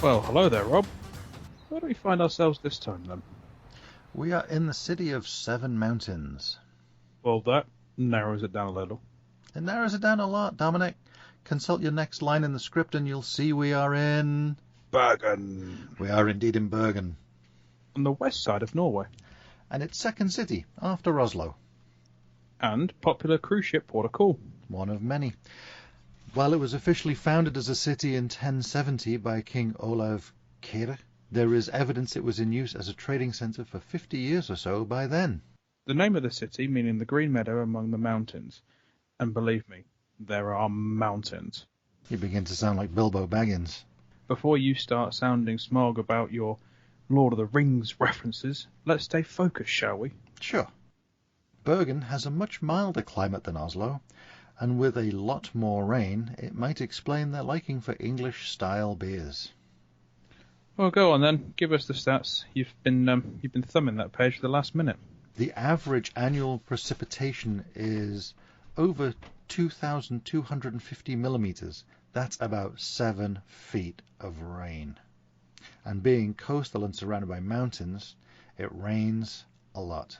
Well, hello there, Rob. Where do we find ourselves this time, then? We are in the city of Seven Mountains. Well, that narrows it down a little. It narrows it down a lot, Dominic. Consult your next line in the script and you'll see we are in... Bergen. We are indeed in Bergen. On the west side of Norway. And its second city, after Oslo. And popular cruise ship port of call. One of many. While it was officially founded as a city in 1070 by King Olav Kyrre, there is evidence it was in use as a trading centre for 50 years or so by then. The name of the city meaning the green meadow among the mountains. And believe me, there are mountains. You begin to sound like Bilbo Baggins. Before you start sounding smug about your Lord of the Rings references, let's stay focused, shall we? Sure. Bergen has a much milder climate than Oslo, and with a lot more rain, it might explain their liking for English-style beers. Well, go on then. Give us the stats. You've been thumbing that page for the last minute. The average annual precipitation is over 2,250 millimetres. That's about 7 feet of rain. And being coastal and surrounded by mountains, it rains a lot.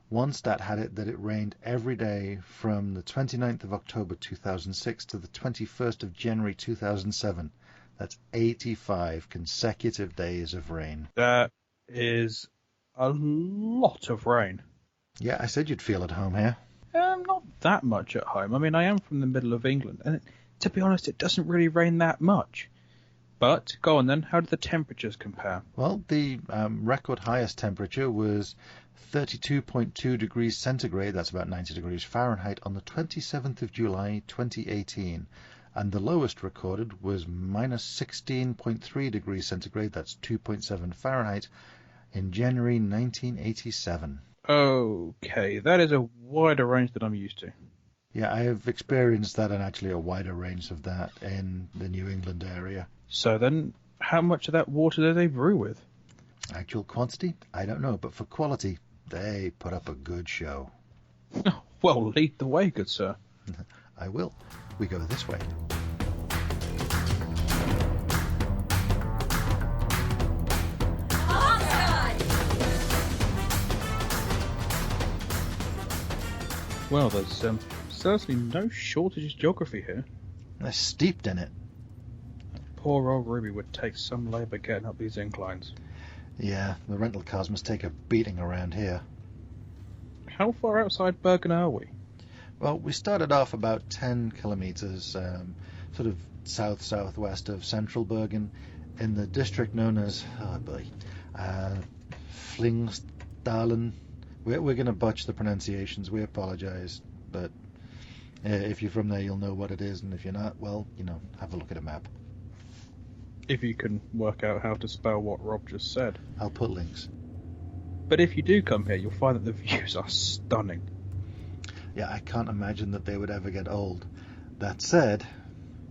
One stat had it that it rained every day from the 29th of October 2006 to the 21st of January 2007. That's 85 consecutive days of rain. That is a lot of rain. Yeah, I said you'd feel at home here. Not that much at home. I mean, I am from the middle of England, and to be honest, it doesn't really rain that much. But, go on then, how do the temperatures compare? Well, the record highest temperature was 32.2 degrees centigrade, that's about 90 degrees Fahrenheit, on the 27th of July 2018. And the lowest recorded was minus 16.3 degrees centigrade, that's 2.7 Fahrenheit, in January 1987. Okay, that is a wider range than I'm used to. Yeah, I have experienced that and actually a wider range of that in the New England area. So then, how much of that water do they brew with? Actual quantity? I don't know, but for quality, they put up a good show. Well, lead the way, good sir. I will. We go this way. Well, there's certainly no shortage of geography here. They're steeped in it. Poor old Ruby would take some labour getting up these inclines. Yeah, the rental cars must take a beating around here. How far outside Bergen are we? Well, we started off about 10 kilometres, sort of south-southwest of central Bergen, in the district known as, Flingsdalen. We're going to butch the pronunciations, we apologise, but if you're from there you'll know what it is, and if you're not, well, have a look at a map. If you can work out how to spell what Rob just said. I'll put links. But if you do come here, you'll find that the views are stunning. Yeah, I can't imagine that they would ever get old. That said...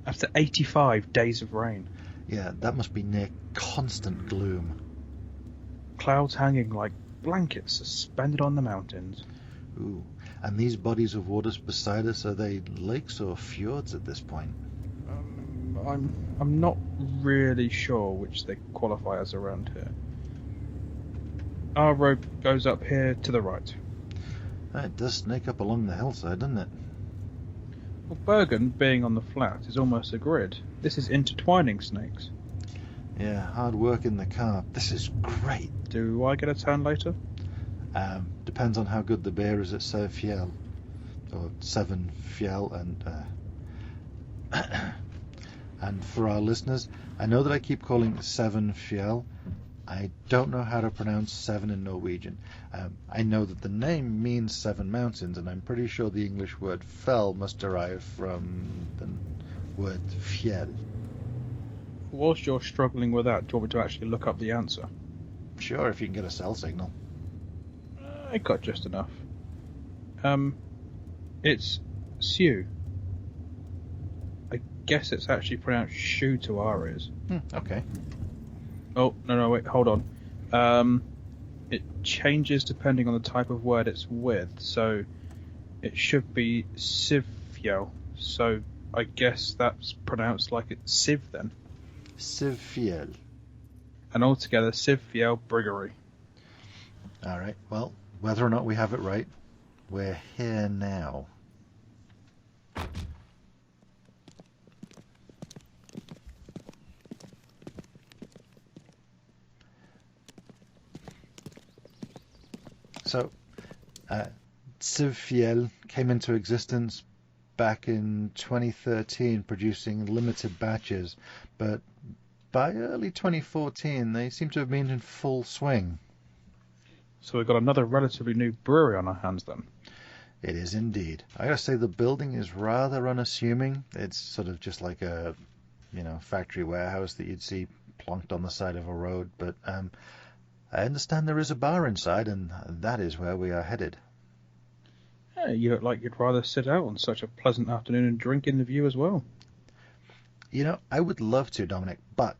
After 85 days of rain. Yeah, that must be near constant gloom. Clouds hanging like blankets suspended on the mountains. Ooh, and these bodies of waters beside us, are they lakes or fjords at this point? I'm not really sure which they qualify as around here. Our road goes up here to the right. It does snake up along the hillside, doesn't it? Well, Bergen, being on the flat, is almost a grid. This is intertwining snakes. Yeah, hard work in the car. This is great. Do I get a turn later? Depends on how good the beer is at Fjell. Or Seven Fjell, and for our listeners, I know that I keep calling it Seven Fjell. I don't know how to pronounce seven in Norwegian. I know that the name means seven mountains, and I'm pretty sure the English word fell must derive from the word fjell. Whilst you're struggling with that, do you want me to actually look up the answer? Sure, if you can get a cell signal. I got just enough. It's Sue. I guess it's actually pronounced shoe to our ears. Okay. Oh, no, wait, hold on. It changes depending on the type of word it's with, so it should be Sivfjell. So I guess that's pronounced like it's Siv then. Fjells. And altogether, Fjells Bryggeri. All right, well, whether or not we have it right, we're here now. So, Fjells came into existence back in 2013, producing limited batches, but by early 2014, they seem to have been in full swing. So we've got another relatively new brewery on our hands then. It is indeed. I gotta say, the building is rather unassuming. It's sort of just like a, factory warehouse that you'd see plonked on the side of a road, but I understand there is a bar inside, and that is where we are headed. Yeah, you look like you'd rather sit out on such a pleasant afternoon and drink in the view as well. I would love to, Dominic, but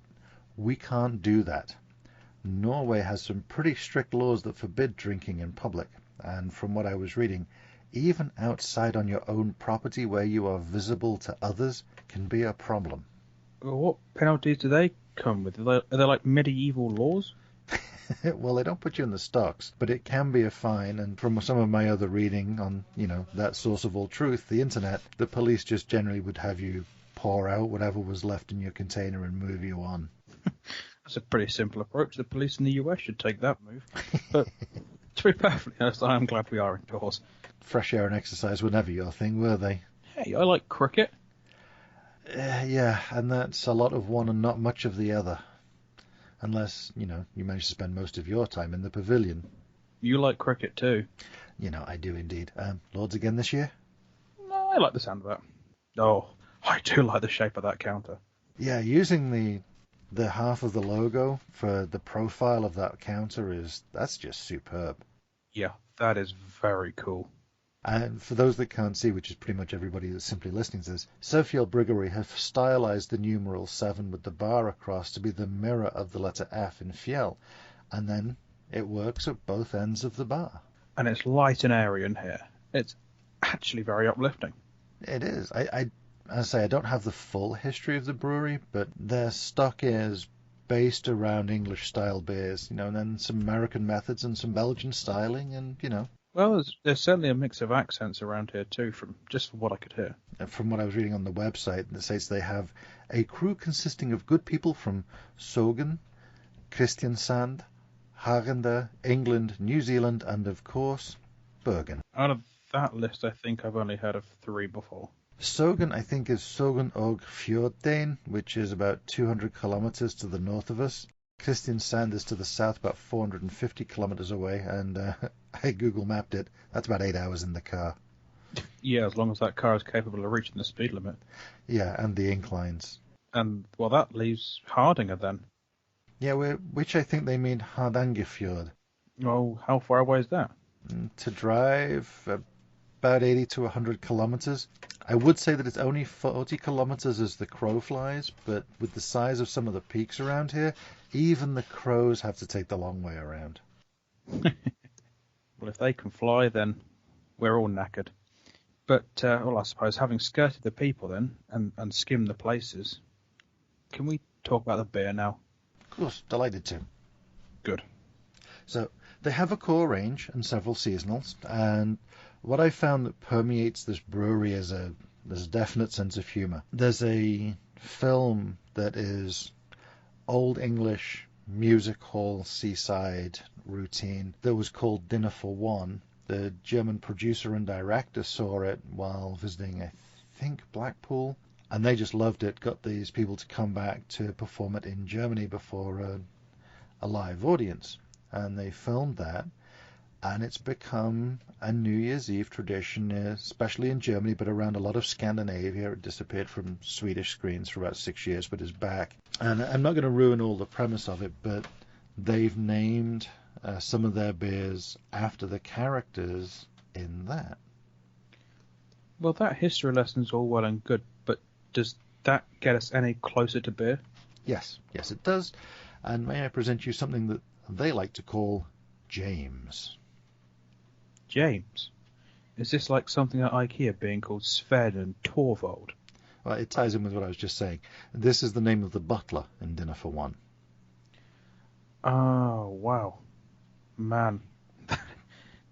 we can't do that. Norway has some pretty strict laws that forbid drinking in public, and from what I was reading, even outside on your own property where you are visible to others can be a problem. Well, what penalties do they come with? Are they like medieval laws? Well, they don't put you in the stocks, but it can be a fine, and from some of my other reading on, that source of all truth, the internet, the police just generally would have you pour out whatever was left in your container and move you on. That's a pretty simple approach. The police in the US should take that move. But to be perfectly honest, I am glad we are indoors. Fresh air and exercise were never your thing, were they? Hey, I like cricket. Yeah, and that's a lot of one and not much of the other. Unless, you manage to spend most of your time in the pavilion. You like cricket too. I do indeed. Lords again this year? No, I like the sound of that. Oh, I do like the shape of that counter. Yeah, using the half of the logo for the profile of that counter that's just superb. Yeah, that is very cool. And for those that can't see, which is pretty much everybody that's simply listening to this, Fjells Bryggeri have stylized the numeral 7 with the bar across to be the mirror of the letter F in Fjell, and then it works at both ends of the bar. And it's light and airy in here. It's actually very uplifting. It is. I say I don't have the full history of the brewery, but their stock is based around English-style beers, and then some American methods and some Belgian styling, and, Well, there's certainly a mix of accents around here too, from what I could hear. From what I was reading on the website, it says they have a crew consisting of good people from Sogen, Kristiansand, Hagenda, England, New Zealand, and of course, Bergen. Out of that list, I think I've only heard of 3 before. Sogen, I think, is Sogen og Fjordein, which is about 200 kilometers to the north of us. Kristiansand is to the south, about 450 kilometers away, and I Google mapped it. That's about 8 hours in the car. Yeah, as long as that car is capable of reaching the speed limit. Yeah, and the inclines. And, well, that leaves Hardanger then. Yeah, which I think they mean Hardangerfjord. Oh, how far away is that? To drive about 80 to 100 kilometers. I would say that it's only 40 kilometers as the crow flies, but with the size of some of the peaks around here, even the crows have to take the long way around. Well, if they can fly, then we're all knackered. But, well, I suppose having skirted the people then, and skimmed the places, can we talk about the beer now? Of course, delighted to. Good. So, they have a core range and several seasonals, and what I found that permeates this brewery is there's a definite sense of humour. There's a film that is Old English music hall seaside routine that was called Dinner for One. The German producer and director saw it while visiting, I think, Blackpool, and they just loved it, got these people to come back to perform it in Germany before a live audience. And they filmed that, and it's become a New Year's Eve tradition, especially in Germany, but around a lot of Scandinavia. It disappeared from Swedish screens for about 6 years, but is back. And I'm not going to ruin all the premise of it, but they've named some of their beers after the characters in that. Well, that history lesson's all well and good, but does that get us any closer to beer? Yes, it does. And may I present you something that they like to call James. James? Is this like something at IKEA being called Sven and Torvald? Well, it ties in with what I was just saying. This is the name of the butler in Dinner for One. Oh, wow. Man,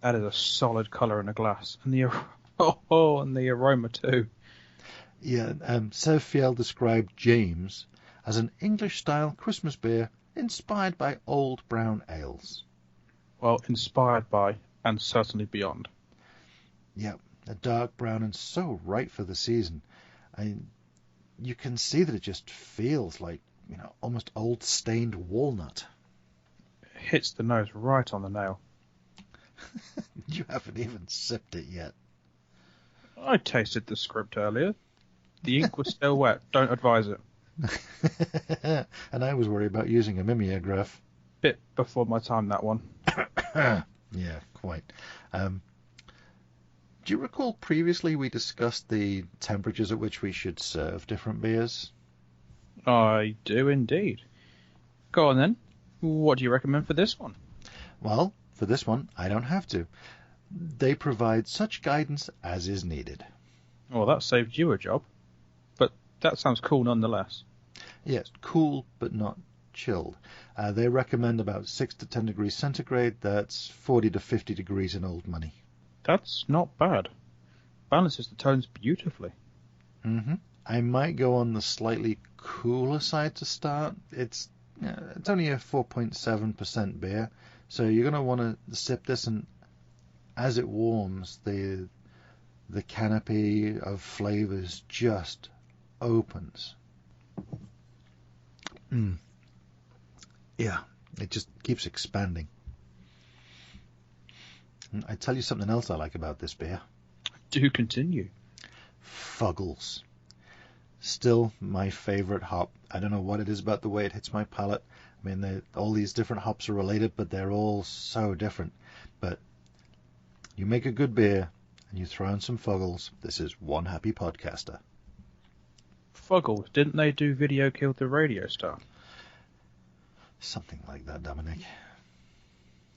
that is a solid colour in a glass. And the and the aroma too. Yeah, Sir Fjells described James as an English-style Christmas beer inspired by old brown ales. Well, inspired by, and certainly beyond. Yeah, a dark brown and so right for the season. You can see that it just feels like, almost old stained walnut. It hits the nose right on the nail. You haven't even sipped it yet. I tasted the script earlier. The ink was still wet. Don't advise it. And I was worried about using a mimeograph. Bit before my time, that one. Yeah, quite. Do you recall previously we discussed the temperatures at which we should serve different beers? I do indeed. Go on then. What do you recommend for this one? Well, for this one, I don't have to. They provide such guidance as is needed. Well, that saved you a job. But that sounds cool nonetheless. Yes, cool but not chilled. They recommend about 6 to 10 degrees centigrade. That's 40 to 50 degrees in old money. That's not bad. Balances the tones beautifully. Mm-hmm. I might go on the slightly cooler side to start. It's only a 4.7% beer, so you're going to want to sip this, and as it warms, the canopy of flavors just opens. Yeah, it just keeps expanding. I tell you something else I like about this beer. Do continue. Fuggles. Still my favorite hop. I don't know what it is about the way it hits my palate. I mean, all these different hops are related, but they're all so different. But you make a good beer and you throw in some Fuggles. This is one happy podcaster. Fuggles, didn't they do Video Killed the Radio Star? Something like that, Dominic.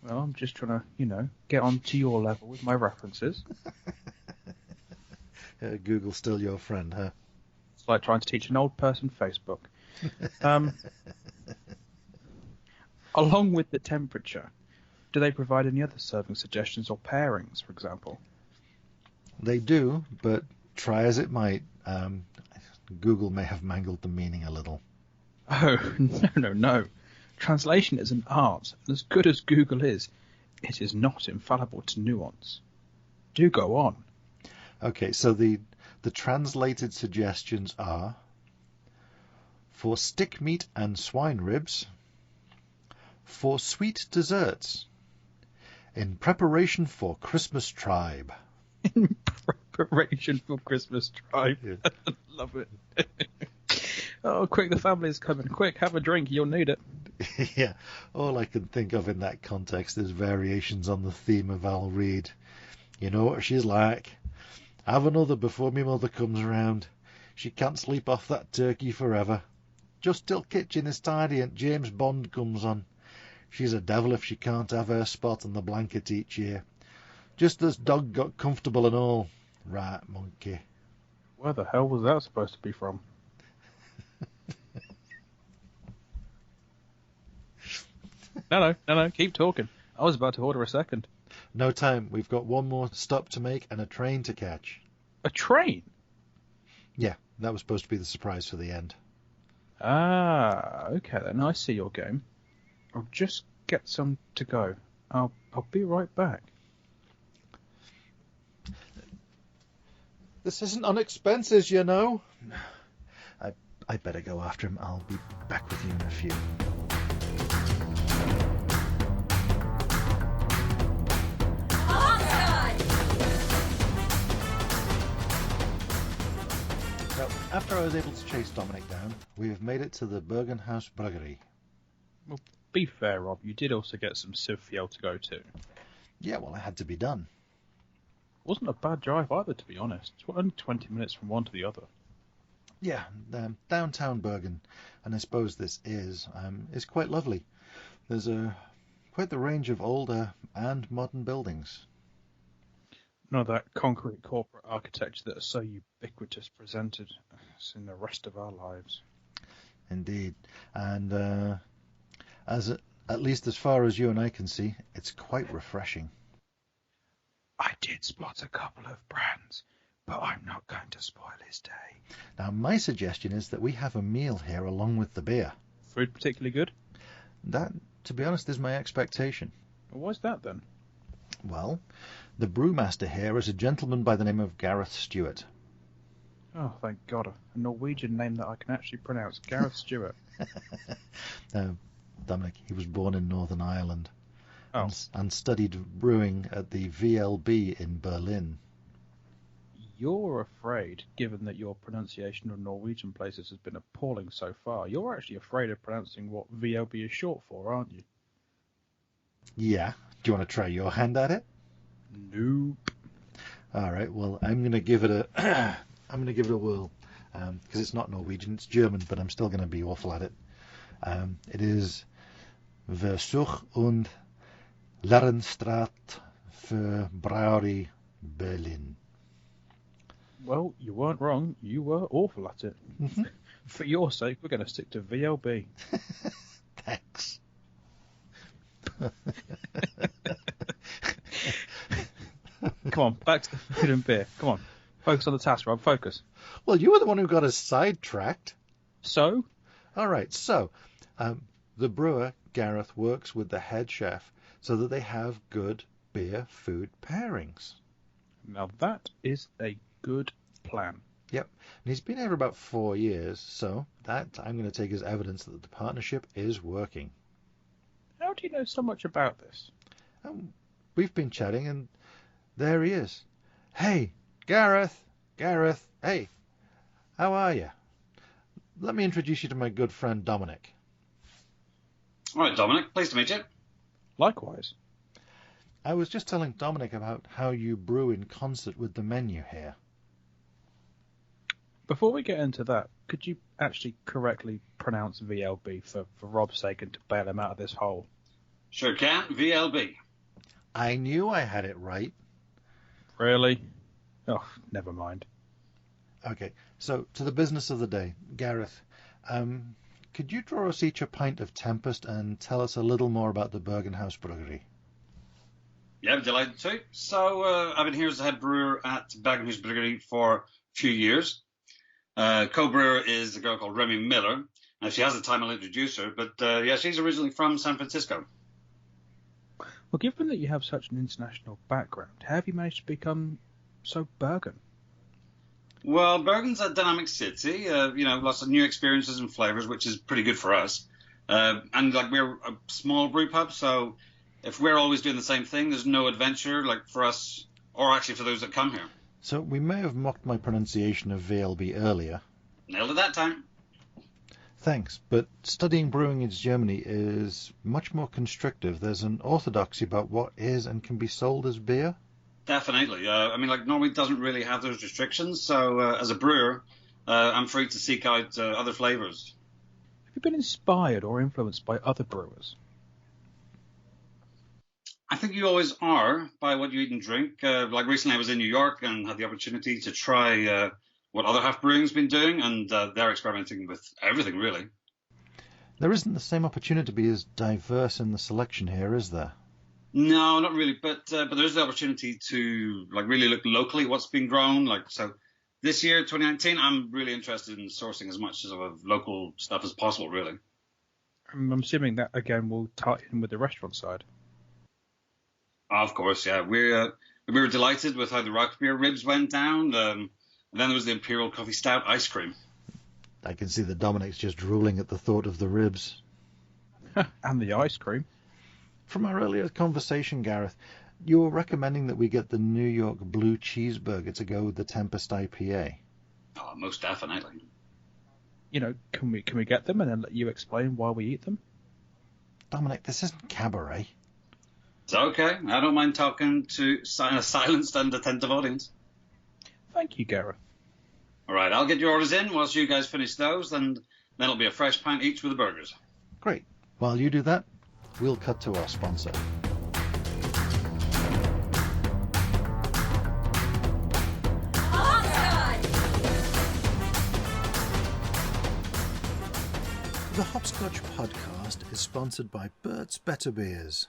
Well, I'm just trying to, get on to your level with my references. Google's still your friend, huh? It's like trying to teach an old person Facebook. Along with the temperature, do they provide any other serving suggestions or pairings, for example? They do, but try as it might, Google may have mangled the meaning a little. Oh, no. Translation is an art, and as good as Google is, it is not infallible to nuance. Do go on. Okay, so the translated suggestions are: for stick meat and swine ribs, for sweet desserts, in preparation for Christmas tribe. In preparation for Christmas tribe. Yeah. Love it. Oh, quick, the family's coming. Quick, have a drink, you'll need it. Yeah, all I can think of in that context is variations on the theme of Al Reed. You know what she's like. Have another before me mother comes around. She can't sleep off that turkey forever. Just till kitchen is tidy and James Bond comes on. She's a devil if she can't have her spot on the blanket each year. Just as dog got comfortable and all. Right, monkey. Where the hell was that supposed to be from? No, keep talking. I was about to order a second. No time. We've got one more stop to make and a train to catch. A train? Yeah, that was supposed to be the surprise for the end. Ah, okay then. I see your game. I'll just get some to go. I'll be right back. This isn't on expenses, you know. I better go after him. I'll be back with you in a few. So, after I was able to chase Dominic down, we have made it to the Bergenhus Bryggeri. Well, be fair, Rob. You did also get some Fjells to go to. Yeah, well, it had to be done. Wasn't a bad drive either, to be honest. It's only 20 minutes from one to the other. Yeah, downtown Bergen, and I suppose this is quite lovely. There's quite the range of older and modern buildings. None of that concrete corporate architecture that is so ubiquitous presented in the rest of our lives. Indeed. And at least as far as you and I can see, it's quite refreshing. I did spot a couple of brands, but I'm not going to spoil his day. Now, my suggestion is that we have a meal here along with the beer. Food particularly good? That, to be honest, is my expectation. What's that then? Well, the brewmaster here is a gentleman by the name of Gareth Stewart. Oh, thank God. A Norwegian name that I can actually pronounce. Gareth Stewart. Dominic, he was born in Northern Ireland and studied brewing at the VLB in Berlin. You're afraid, given that your pronunciation of Norwegian places has been appalling so far, you're actually afraid of pronouncing what VLB is short for, aren't you? Yeah. Do you want to try your hand at it? Nope. All right. Well, I'm going to give it a whirl because it's not Norwegian, it's German, but I'm still going to be awful at it. It is Versuch und Lernstraat für Bryggeri Berlin. Well, you weren't wrong. You were awful at it. Mm-hmm. For your sake, we're going to stick to VLB. Thanks. Come on, back to the food and beer. Come on. Focus on the task, Rob. Focus. Well, you were the one who got us sidetracked. So? All right. So, the brewer, Gareth, works with the head chef so that they have good beer-food pairings. Now that is a good plan. Yep. And he's been here for about 4 years, so that I'm going to take as evidence that the partnership is working. How do you know so much about this? We've been chatting, and there he is. Hey, Gareth, hey, how are you? Let me introduce you to my good friend Dominic. All right, Dominic, pleased to meet you. Likewise. I was just telling Dominic about how you brew in concert with the menu here. Before we get into that, could you actually correctly pronounce VLB for Rob's sake and to bail him out of this hole? Sure can. VLB. I knew I had it right. Really? Oh, never mind. Okay, so to the business of the day. Gareth, could you draw us each a pint of Tempest and tell us a little more about the Bergenhus Bryggeri? Yeah, I'm delighted to. So I've been here as the head brewer at Bergenhus Bryggeri for a few years. Co-brewer is a girl called Remy Miller. Now, if she has the time, I'll introduce her. But yeah, she's originally from San Francisco. Well, given that you have such an international background, how have you managed to become so Bergen? Well, Bergen's a dynamic city. Lots of new experiences and flavors, which is pretty good for us. And like we're a small brew pub, so if we're always doing the same thing, there's no adventure like for us, or actually for those that come here. So we may have mocked my pronunciation of VLB earlier. Nailed it that time. Thanks, but studying brewing in Germany is much more constrictive. There's an orthodoxy about what is and can be sold as beer. Definitely. Norway doesn't really have those restrictions, so as a brewer, I'm free to seek out other flavors. Have you been inspired or influenced by other brewers? I think you always are by what you eat and drink. Like recently I was in New York and had the opportunity to try what other half brewing's been doing, and they're experimenting with everything, really. There isn't the same opportunity to be as diverse in the selection here, is there? No, not really, but there is the opportunity to like really look locally what's being grown. Like so, this year, 2019, I'm really interested in sourcing as much of local stuff as possible, really. I'm assuming that again will tie in with the restaurant side. Of course, yeah. We were delighted with how the rock beer ribs went down. And then there was the Imperial Coffee Stout ice cream. I can see that Dominic's just drooling at the thought of the ribs. And the ice cream. From our earlier conversation, Gareth, you were recommending that we get the New York Blue Cheeseburger to go with the Tempest IPA. Oh, most definitely. Can we get them and then let you explain why we eat them? Dominic, this isn't cabaret. It's okay. I don't mind talking to a silenced and attentive audience. Thank you, Gareth. All right, I'll get your orders in whilst you guys finish those, and then it'll be a fresh pint each with the burgers. Great. While you do that, we'll cut to our sponsor. The HopScotch Podcast is sponsored by Bert's Better Beers.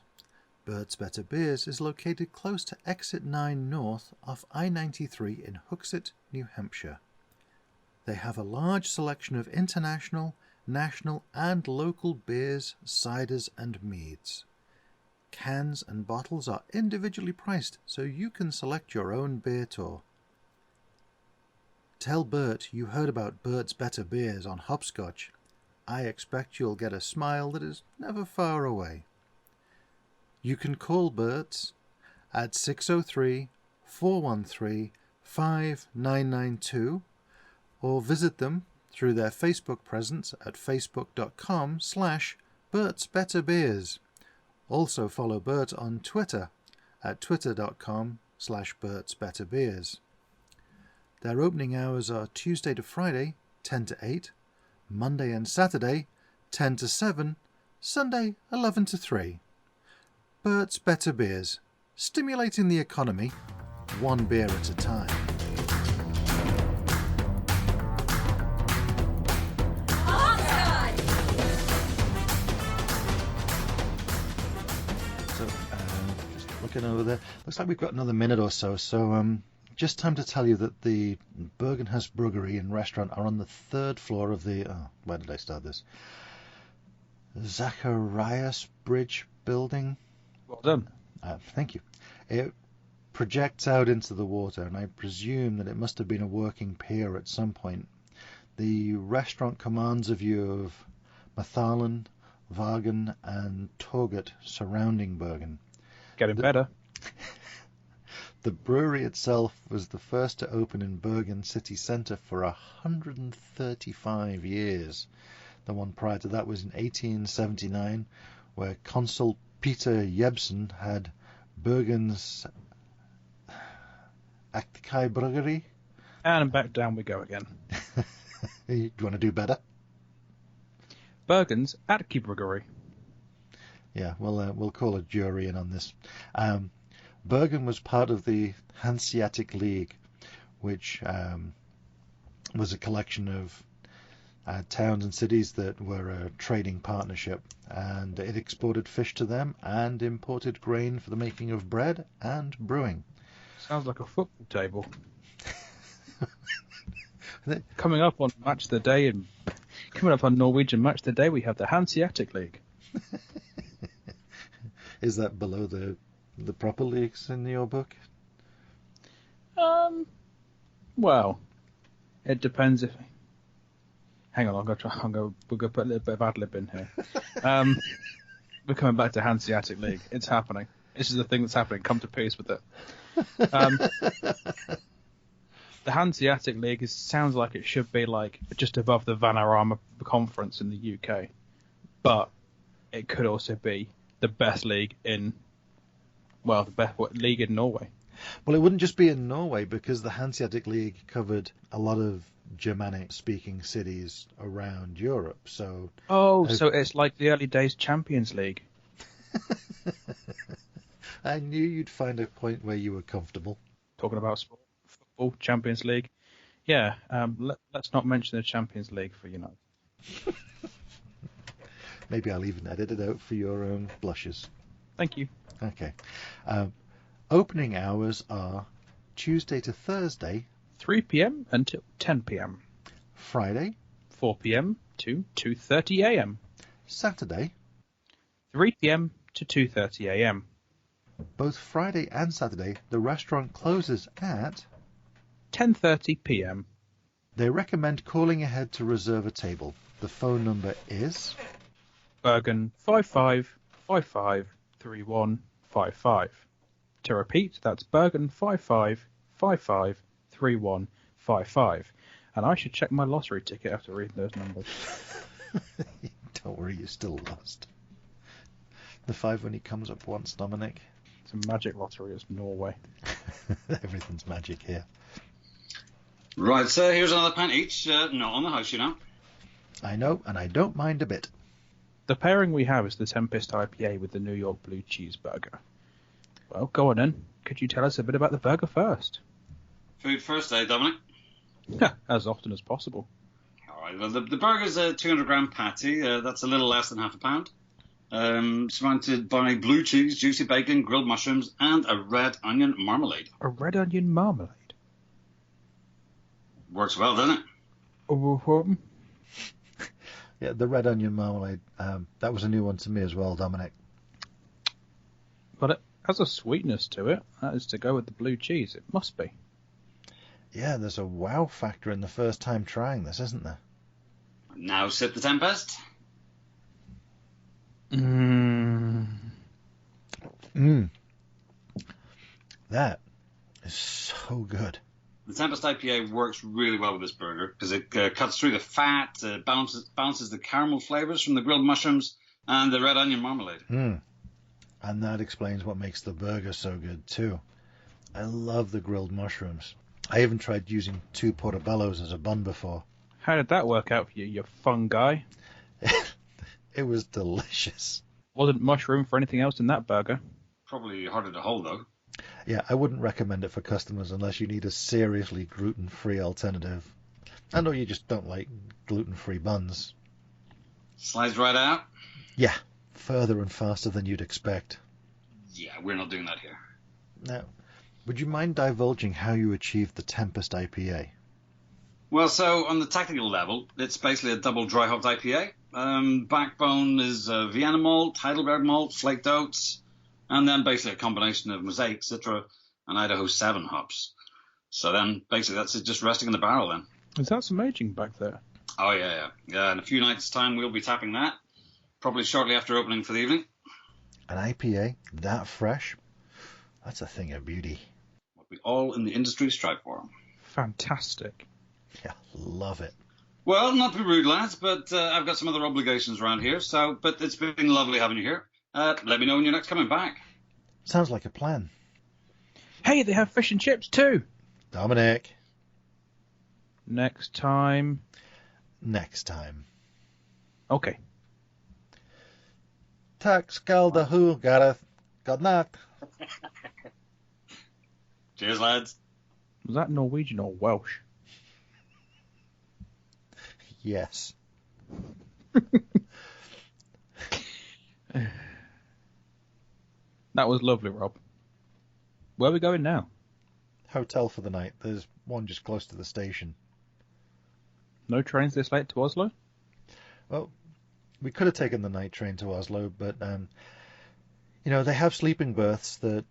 Bert's Better Beers is located close to Exit 9 North off I-93 in Hooksett, New Hampshire. They have a large selection of international, national and local beers, ciders and meads. Cans and bottles are individually priced so you can select your own beer tour. Tell Bert you heard about Bert's Better Beers on HopScotch. I expect you'll get a smile that is never far away. You can call Bert's at 603-413-5992 or visit them through their Facebook presence at facebook.com/Bert'sBetterBeers. Also follow Bert on Twitter at twitter.com/Bert'sBetterBeers. Their opening hours are Tuesday to Friday, 10 to 8, Monday and Saturday, 10 to 7, Sunday, 11 to 3. Bert's Better Beers, stimulating the economy, one beer at a time. Just looking over there, looks like we've got another minute or so. Just time to tell you that the Bergenhus Bryggeri and restaurant are on the third floor of the... where did I start this? Zacharias Bridge building. Well done. Thank you. It projects out into the water, and I presume that it must have been a working pier at some point. The restaurant commands a view of Mathalan, Wagen, and Torget surrounding Bergen. Getting better. The brewery itself was the first to open in Bergen city centre for 135 years. The one prior to that was in 1879, where Consul Peter Jebsen had Bergen's Actikai Bryggeri. And back down we go again. Do you want to do better? Bergen's Actikai Bryggeri. Yeah, we'll call a jury in on this. Bergen was part of the Hanseatic League, which was a collection of towns and cities that were a trading partnership, and it exported fish to them and imported grain for the making of bread and brewing. Sounds like a football table. Coming up on Match of the Day, and coming up on Norwegian Match of the Day, we have the Hanseatic League. Is that below the proper leagues in your book? Well, it depends if... Hang on, we're going to put a little bit of ad-lib in here. We're coming back to Hanseatic League. It's happening. This is the thing that's happening. Come to peace with it. The Hanseatic League sounds like it should be like just above the Vanarama Conference in the UK. But it could also be the best league in... Well, the best league in Norway. Well, it wouldn't just be in Norway, because the Hanseatic League covered a lot of Germanic-speaking cities around Europe. So so it's like the early days Champions League. I knew you'd find a point where you were comfortable. Talking about sport, football, Champions League. Yeah, let's not mention the Champions League for United. Maybe I'll even edit it out for your own blushes. Thank you. Okay. Opening hours are Tuesday to Thursday, 3 p.m. until 10 p.m. Friday, 4 p.m. to 2:30 a.m. Saturday, 3 p.m. to 2:30 a.m. Both Friday and Saturday, the restaurant closes at 10:30 p.m. They recommend calling ahead to reserve a table. The phone number is Bergen 55553155. To repeat, that's Bergen 55553155. And I should check my lottery ticket after reading those numbers. Don't worry, you're still lost. The 5 only comes up once, Dominic. It's a magic lottery, it's Norway. Everything's magic here. Right, so here's another pint each. Not on the house, you know. I know, and I don't mind a bit. The pairing we have is the Tempest IPA with the New York Blue Cheeseburger. Well, go on then. Could you tell us a bit about the burger first? Food first, Dominic? As often as possible. All right. Well, the burger's a 200-gram patty. That's a little less than half a pound. Surmounted by blue cheese, juicy bacon, grilled mushrooms, and a red onion marmalade. A red onion marmalade? Works well, doesn't it? Yeah, the red onion marmalade. That was a new one to me as well, Dominic. But it has a sweetness to it. That is to go with the blue cheese. It must be. Yeah, there's a wow factor in the first time trying this, isn't there? Now sip the Tempest. That is so good. The Tempest IPA works really well with this burger because it cuts through the fat, balances the caramel flavors from the grilled mushrooms and the red onion marmalade. And that explains what makes the burger so good too. I love the grilled mushrooms. I even tried using 2 portobellos as a bun before. How did that work out for you, you fun guy? It was delicious. Wasn't mushroom for anything else in that burger. Probably harder to hold, though. Yeah, I wouldn't recommend it for customers unless you need a seriously gluten-free alternative. I know you just don't like gluten-free buns. Slides right out? Yeah, further and faster than you'd expect. Yeah, we're not doing that here. Now, would you mind divulging how you achieved the Tempest IPA? Well, so on the technical level, it's basically a double dry hopped IPA. Backbone is Vienna malt, Heidelberg malt, flaked oats, and then basically a combination of Mosaic, Citra, and Idaho 7 hops. So then basically that's it, just resting in the barrel then. Is that some aging back there? Oh, yeah. In a few nights' time, we'll be tapping that, probably shortly after opening for the evening. An IPA that fresh? That's a thing of beauty. What we all in the industry strive for. Fantastic. Yeah, love it. Well, not to be rude, lads, but I've got some other obligations around here, but it's been lovely having you here. Let me know when you're next coming back. Sounds like a plan. Hey, they have fish and chips too. Dominic. Next time. Okay. Tack skalda hu, Gareth. God nacht. Cheers, lads. Was that Norwegian or Welsh? Yes. That was lovely, Rob. Where are we going now? Hotel for the night. There's one just close to the station. No trains this late to Oslo? Well, we could have taken the night train to Oslo, but, they have sleeping berths that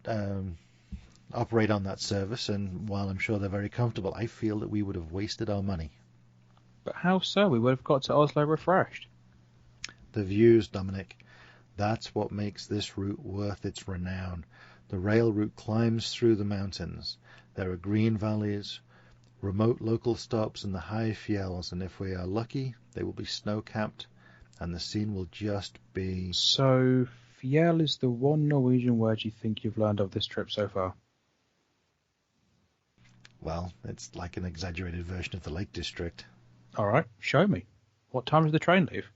operate on that service, and while I'm sure they're very comfortable, I feel that we would have wasted our money. But how so? We would have got to Oslo refreshed. The views, Dominic. That's what makes this route worth its renown. The rail route climbs through the mountains. There are green valleys, remote local stops in the high Fjells, and if we are lucky, they will be snow-capped, and the scene will just be... So, Fjell is the one Norwegian word you think you've learned of this trip so far? Well, it's like an exaggerated version of the Lake District. All right, show me. What time does the train leave?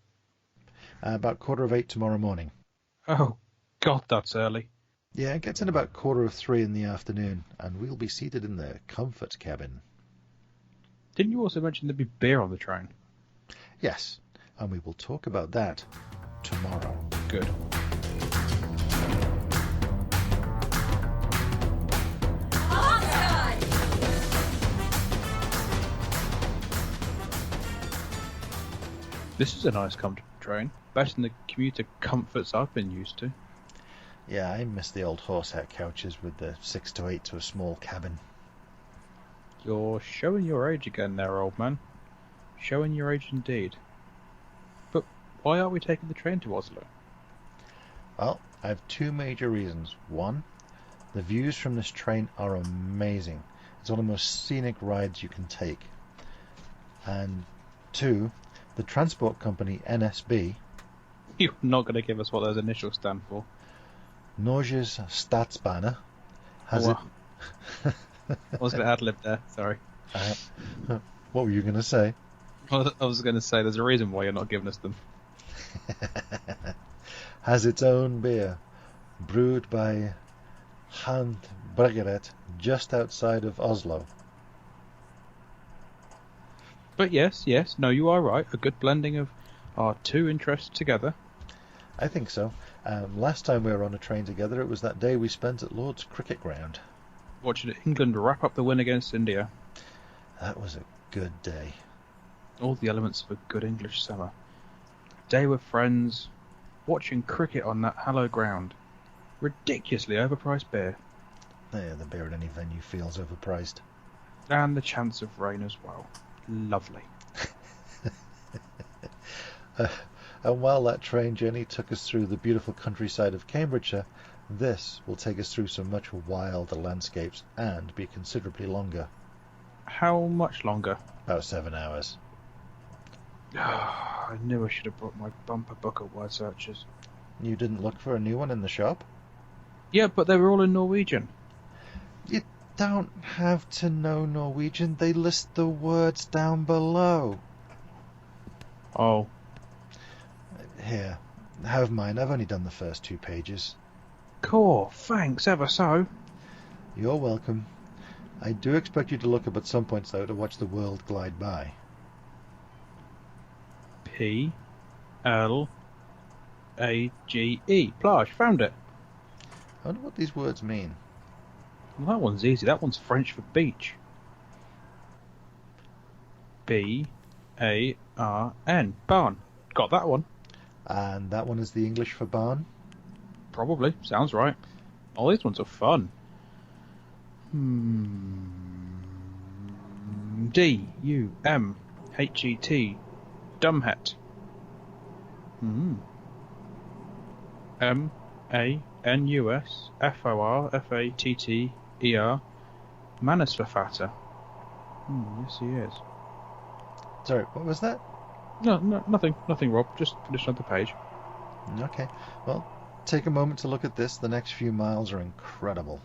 About 8:15 tomorrow morning. Oh, God, that's early. Yeah, it gets in about 2:45 in the afternoon, and we'll be seated in the comfort cabin. Didn't you also mention there'd be beer on the train? Yes, and we will talk about that tomorrow. Good. This is a nice comfortable train. Better than the commuter comforts I've been used to. Yeah, I miss the old horsehair couches with the 6 to 8 to a small cabin. You're showing your age again there, old man. Showing your age indeed. But why are we taking the train to Oslo? Well, I have 2 major reasons. 1, the views from this train are amazing. It's one of the most scenic rides you can take. And 2, the transport company NSB... You're not going to give us what those initials stand for. Norges Statsbane has it... I was going to ad-lib there, sorry. What were you going to say? I was going to say there's a reason why you're not giving us them. Has its own beer, brewed by Haandbryggeriet just outside of Oslo. But yes, no, you are right. A good blending of our two interests together. I think so. Last time we were on a train together, it was that day we spent at Lord's Cricket Ground. Watching England wrap up the win against India. That was a good day. All the elements of a good English summer. Day with friends, watching cricket on that hallowed ground. Ridiculously overpriced beer. Yeah, the beer at any venue feels overpriced. And the chance of rain as well. Lovely. And while that train journey took us through the beautiful countryside of Cambridgeshire, this will take us through some much wilder landscapes and be considerably longer. How much longer? About 7 hours. I knew I should have brought my bumper book of word searches. You didn't look for a new one in the shop? Yeah, but they were all in Norwegian. You don't have to know Norwegian. They list the words down below. Oh. Here, have mine. I've only done the first 2 pages. Cool, thanks ever so. You're welcome. I do expect you to look up at some points, though, to watch the world glide by. P-L-A-G-E. Plage, found it. I wonder what these words mean. Well, that one's easy. That one's French for beach. B-A-R-N. Barn. Got that one. And that one is the English for barn? Probably. Sounds right. All these ones are fun. D-U-M-H-E-T. Dumbhet. M-A-N-U-S-F-O-R-F-A-T-T-E-R. Manusverfatter. Yes, he is. Sorry, what was that? No, nothing, Rob. Just finish on the page. Okay. Well, take a moment to look at this. The next few miles are incredible.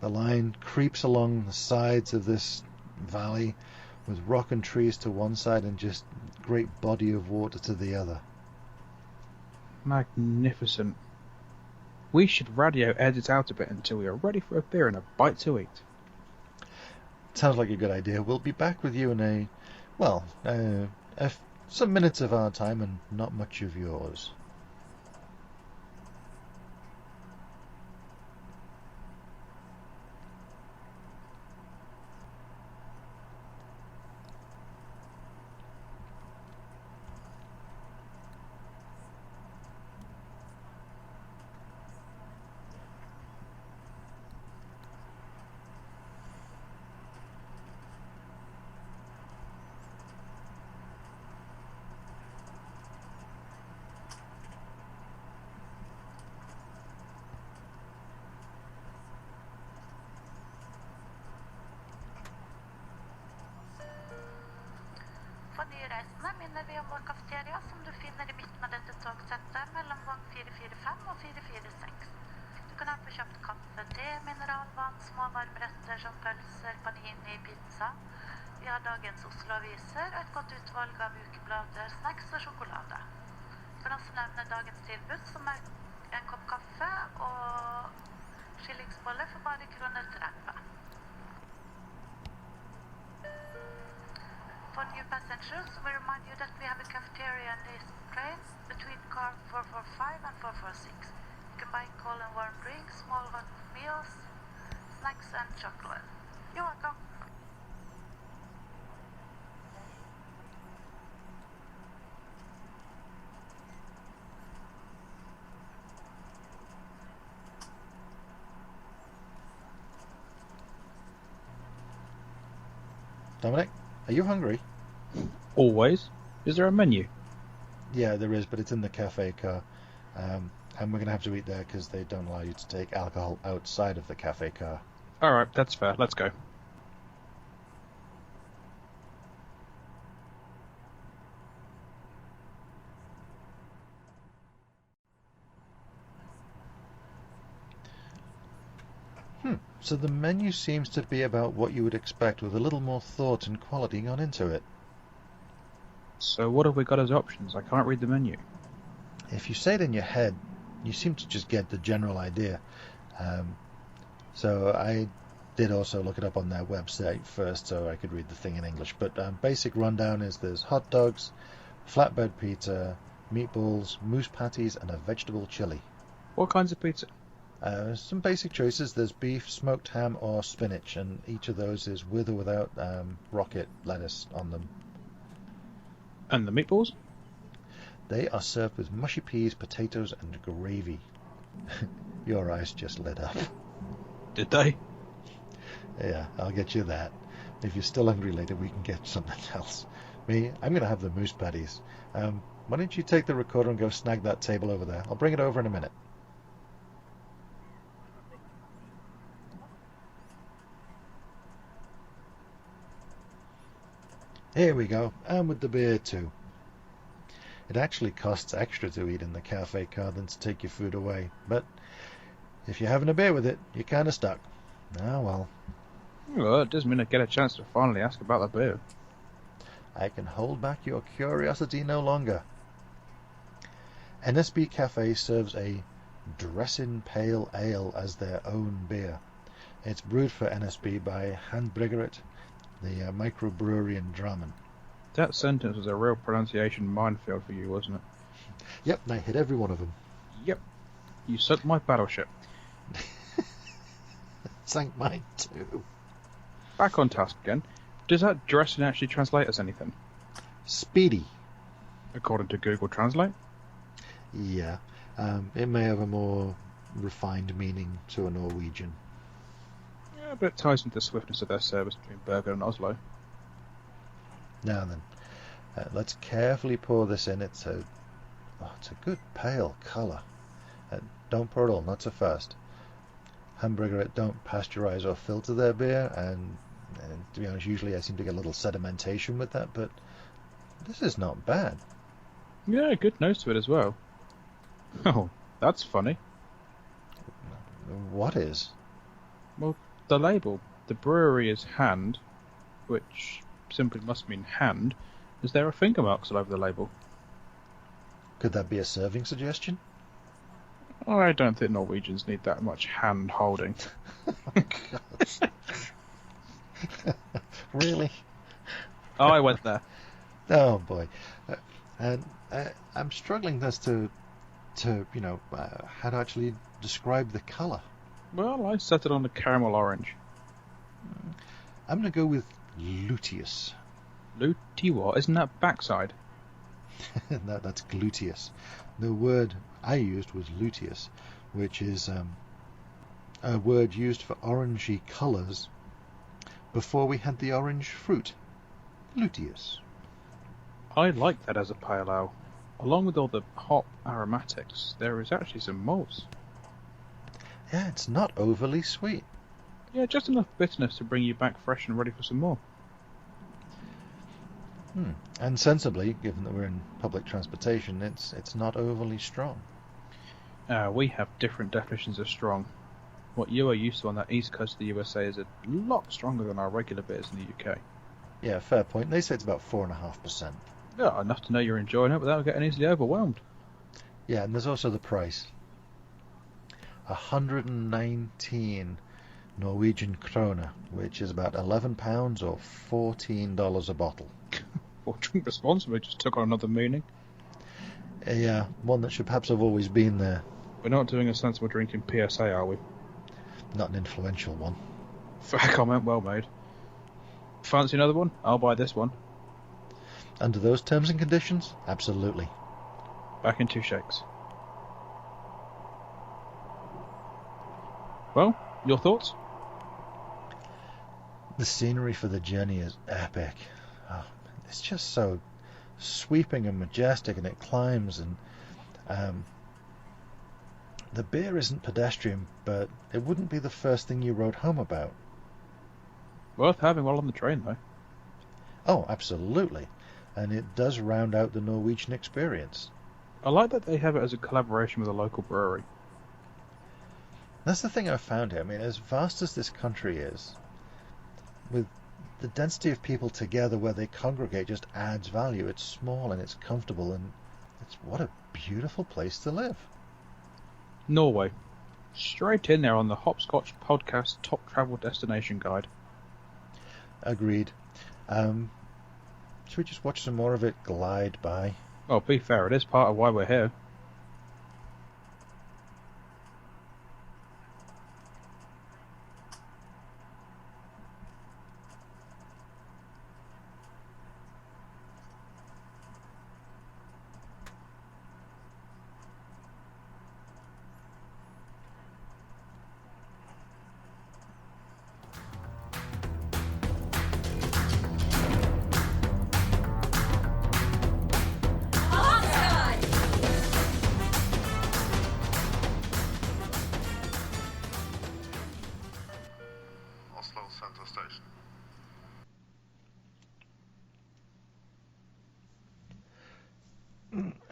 The line creeps along the sides of this valley with rock and trees to one side and just great body of water to the other. Magnificent. We should radio edit out a bit until we are ready for a beer and a bite to eat. Sounds like a good idea. We'll be back with you in some minutes of our time and not much of yours. For nye reisende minner vi om vår kafeteria som du finner i midten av dette togsettet mellom vogn 445 og 446. Du kan her få kjøpt kaffe, te, mineralvann, små varmretter som pølser, panini, pizza. Vi har dagens Oslo-aviser og et godt utvalg av ukeblader, snacks og sjokolade. Du kan også nevne dagens tilbud som er en kopp kaffe og skillingsbolle for bare kroner 30. For new passengers, we remind you that we have a cafeteria in this train between car 445 and 446. You can buy cold and warm drinks, small hot meals, snacks and chocolate. You're welcome. Dominic, are you hungry? Always. Is there a menu? Yeah, there is, but it's in the cafe car. And we're going to have to eat there because they don't allow you to take alcohol outside of the cafe car. Alright, that's fair. Let's go. So the menu seems to be about what you would expect with a little more thought and quality gone into it. So what have we got as options? I can't read the menu. If you say it in your head, you seem to just get the general idea. So I did also look it up on their website first so I could read the thing in English. But basic rundown is there's hot dogs, flatbread pizza, meatballs, moose patties, and a vegetable chili. What kinds of pizza? Some basic choices. There's beef, smoked ham, or spinach, and each of those is with or without rocket lettuce on them. And the meatballs? They are served with mushy peas, potatoes, and gravy. Your eyes just lit up. Did they? Yeah, I'll get you that. If you're still hungry later, we can get something else. Me, I'm going to have the moose patties. Why don't you take the recorder and go snag that table over there? I'll bring it over in a minute. Here we go, and with the beer too. It actually costs extra to eat in the cafe car than to take your food away, but if you're having a beer with it, you're kind of stuck. Ah, well. Well, it does mean I get a chance to finally ask about the beer. I can hold back your curiosity no longer. NSB Cafe serves a Dresin Pale Ale as their own beer. It's brewed for NSB by Haandbryggeriet, the microbrewery in Dresin. That sentence was a real pronunciation minefield for you, wasn't it? Yep, I hit every one of them. Yep. You sunk my battleship. Sank mine too. Back on task again. Does that Dresin actually translate as anything? Speedy. According to Google Translate? Yeah. It may have a more refined meaning to a Norwegian. Yeah, but it ties into the swiftness of their service between Bergen and Oslo. Now then, let's carefully pour this in. It's a good pale colour. Don't pour it all, not so fast. Haandbryggeriet don't pasteurize or filter their beer, and to be honest, usually I seem to get a little sedimentation with that, but this is not bad. Yeah, good nose to it as well. Oh, that's funny. What is? Well, the label. The brewery is Hand, which simply must mean hand. Is there a finger marks all over the label? Could that be a serving suggestion? I don't think Norwegians need that much hand holding. Really? Oh, I went there. Oh boy, and I'm struggling as to how to actually describe the colour. Well, I set it on the caramel orange. I'm going to go with luteus. Luty what? Isn't that backside? That's gluteus. The word I used was luteus, which is a word used for orangey colours before we had the orange fruit. Luteus. I like that as a pale ale. Along with all the hop aromatics, there is actually some malts. Yeah, it's not overly sweet. Yeah, just enough bitterness to bring you back fresh and ready for some more. And sensibly, given that we're in public transportation, it's not overly strong. We have different definitions of strong. What you are used to on that east coast of the USA is a lot stronger than our regular beers in the UK. Yeah, fair point. They say it's about 4.5%. Yeah, enough to know you're enjoying it without getting easily overwhelmed. Yeah, and there's also the price. 119 Norwegian krona, which is about £11 or $14 a bottle. Or drink responsibly just took on another meaning. Yeah, one that should perhaps have always been there. We're not doing a sensible drinking PSA, are we? Not an influential one. Fair comment, well made. Fancy another one? I'll buy this one. Under those terms and conditions, absolutely. Back in 2 shakes. Well, your thoughts? The scenery for the journey is epic. Oh, it's just so sweeping and majestic, and it climbs, and the beer isn't pedestrian, but it wouldn't be the first thing you rode home about. Worth having while on the train, though. Oh, absolutely. And it does round out the Norwegian experience. I like that they have it as a collaboration with a local brewery. That's the thing I've found here. I mean, as vast as this country is, with the density of people together where they congregate just adds value. It's small and it's comfortable, and what a beautiful place to live. Norway. straight in there on the HopScotch Podcast Top Travel Destination Guide. Agreed. Should we just watch some more of it glide by? Well, be fair, it is part of why we're here.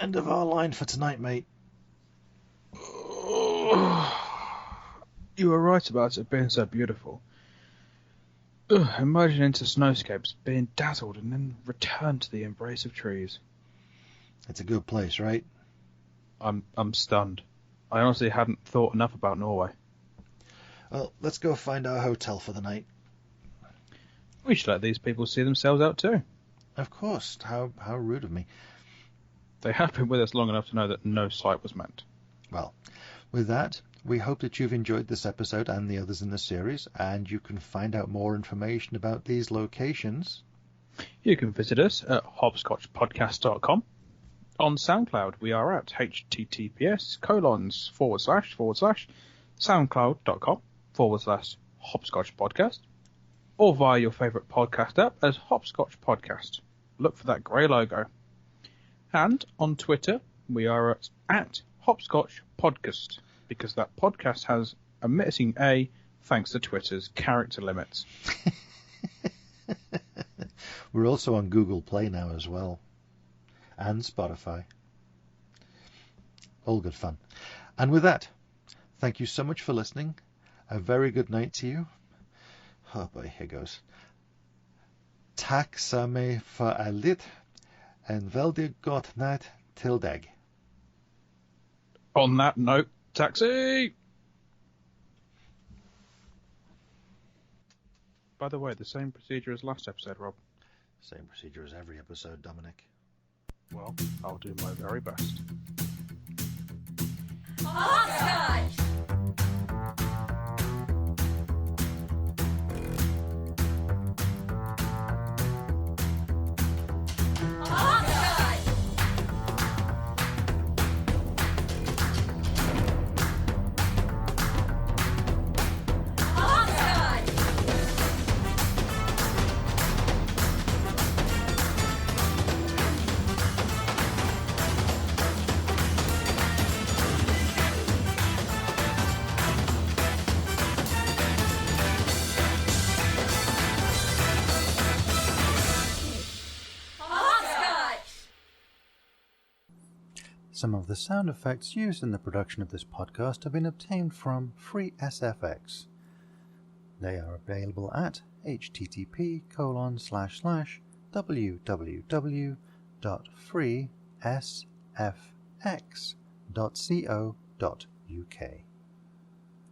End of our line for tonight, mate. You were right about it being so beautiful. Emerging into snowscapes, being dazzled, and then return to the embrace of trees. It's a good place, right? I'm stunned. I honestly hadn't thought enough about Norway. Well, let's go find our hotel for the night. We should let these people see themselves out too. Of course. How rude of me. They have been with us long enough to know that no sight was meant. Well, with that, we hope that you've enjoyed this episode and the others in the series, and you can find out more information about these locations. You can visit us at HopScotchPodcast.com. On SoundCloud, we are at https://soundcloud.com/HopScotch Podcast, or via your favourite podcast app as HopScotch Podcast. Look for that grey logo. And on Twitter, we are at HopScotch Podcast, because that podcast has a missing A thanks to Twitter's character limits. We're also on Google Play now as well. And Spotify. All good fun. And with that, thank you so much for listening. A very good night to you. Oh boy, here goes. Tack same for a lit. En veldig godt night till dag. On that note, taxi! By the way, the same procedure as last episode, Rob. Same procedure as every episode, Dominic. Well, I'll do my very best. HopScotch! Some of the sound effects used in the production of this podcast have been obtained from FreeSFX. They are available at http://www.freesfx.co.uk.